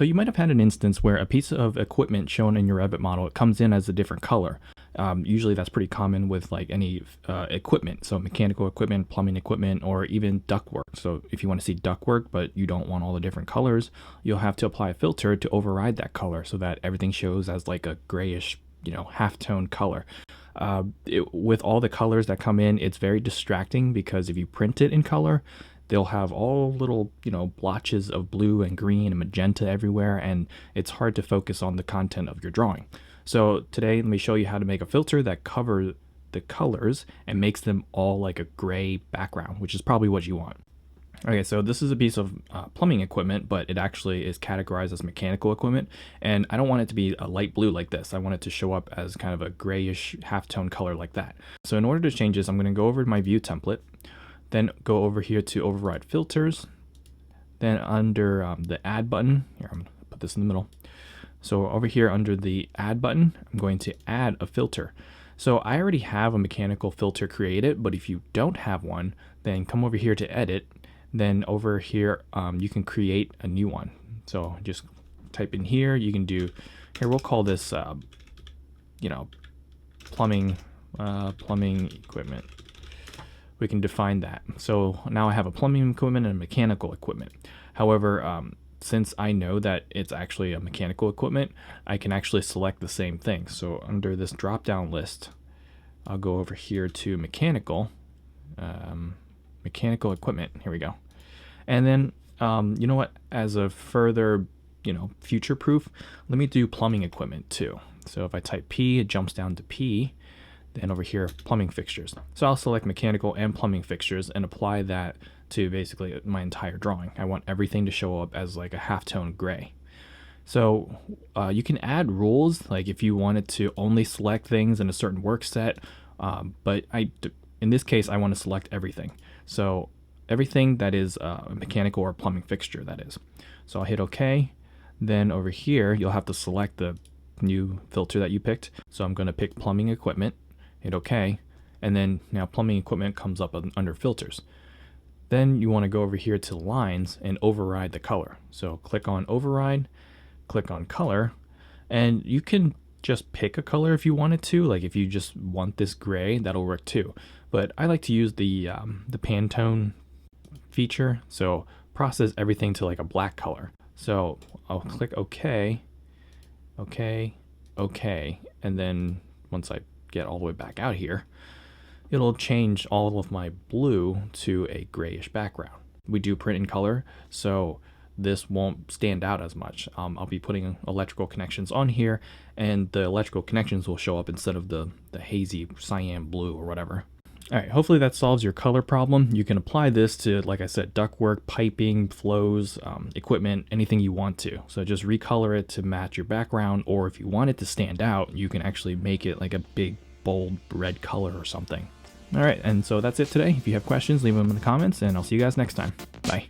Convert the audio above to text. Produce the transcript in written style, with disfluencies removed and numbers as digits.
So you might have had an instance where a piece of equipment shown in your Revit model, it comes in as a different color. Usually that's pretty common with like any equipment, so mechanical equipment, plumbing equipment, or even ductwork. So if you want to see ductwork but you don't want all the different colors, you'll have to apply a filter to override that color so that everything shows as like a grayish, half-tone color. With all the colors that come in, it's very distracting because if you print it in color, they'll have all little, blotches of blue and green and magenta everywhere, and it's hard to focus on the content of your drawing. So today, let me show you how to make a filter that covers the colors and makes them all like a gray background, which is probably what you want. Okay, so this is a piece of plumbing equipment, but it actually is categorized as mechanical equipment, and I don't want it to be a light blue like this. I want it to show up as kind of a grayish half-tone color like that. So in order to change this, I'm going to go over to my view template, then go over here to override filters, then under the add button, here I'm going to put this in the middle. So over here under the add button, I'm going to add a filter. So I already have a mechanical filter created, but if you don't have one, then come over here to edit. Then over here, you can create a new one. So just type in here, you can do, here we'll call this, plumbing equipment. We can define that. So now I have a plumbing equipment and a mechanical equipment. However, since I know that it's actually a mechanical equipment, I can actually select the same thing. So under this drop-down list, I'll go over here to mechanical equipment. Here we go. And then, you know what? As a further, future proof, let me do plumbing equipment too. So if I type P, it jumps down to P. Then over here, plumbing fixtures. So I'll select mechanical and plumbing fixtures and apply that to basically my entire drawing. I want everything to show up as like a halftone gray. So you can add rules, like if you wanted to only select things in a certain work set, but in this case, I want to select everything. So everything that is a mechanical or plumbing fixture, that is. So I'll hit OK. Then over here, you'll have to select the new filter that you picked. So I'm going to pick plumbing equipment, hit OK, and then now plumbing equipment comes up under filters. Then you want to go over here to lines and override the color. So click on override, click on color, and you can just pick a color if you wanted to. Like if you just want this gray, that'll work too. But I like to use the Pantone feature. So process everything to like a black color. So I'll click OK, OK, OK, and then once I get all the way back out here, it'll change all of my blue to a grayish background. We do print in color, so this won't stand out as much. I'll be putting electrical connections on here, and the electrical connections will show up instead of the hazy cyan blue or whatever. All right, hopefully that solves your color problem. You can apply this to, like I said, ductwork, piping, flows, equipment, anything you want to. So just recolor it to match your background, or if you want it to stand out, you can actually make it like a big, bold red color or something. All right, and so that's it today. If you have questions, leave them in the comments, and I'll see you guys next time. Bye.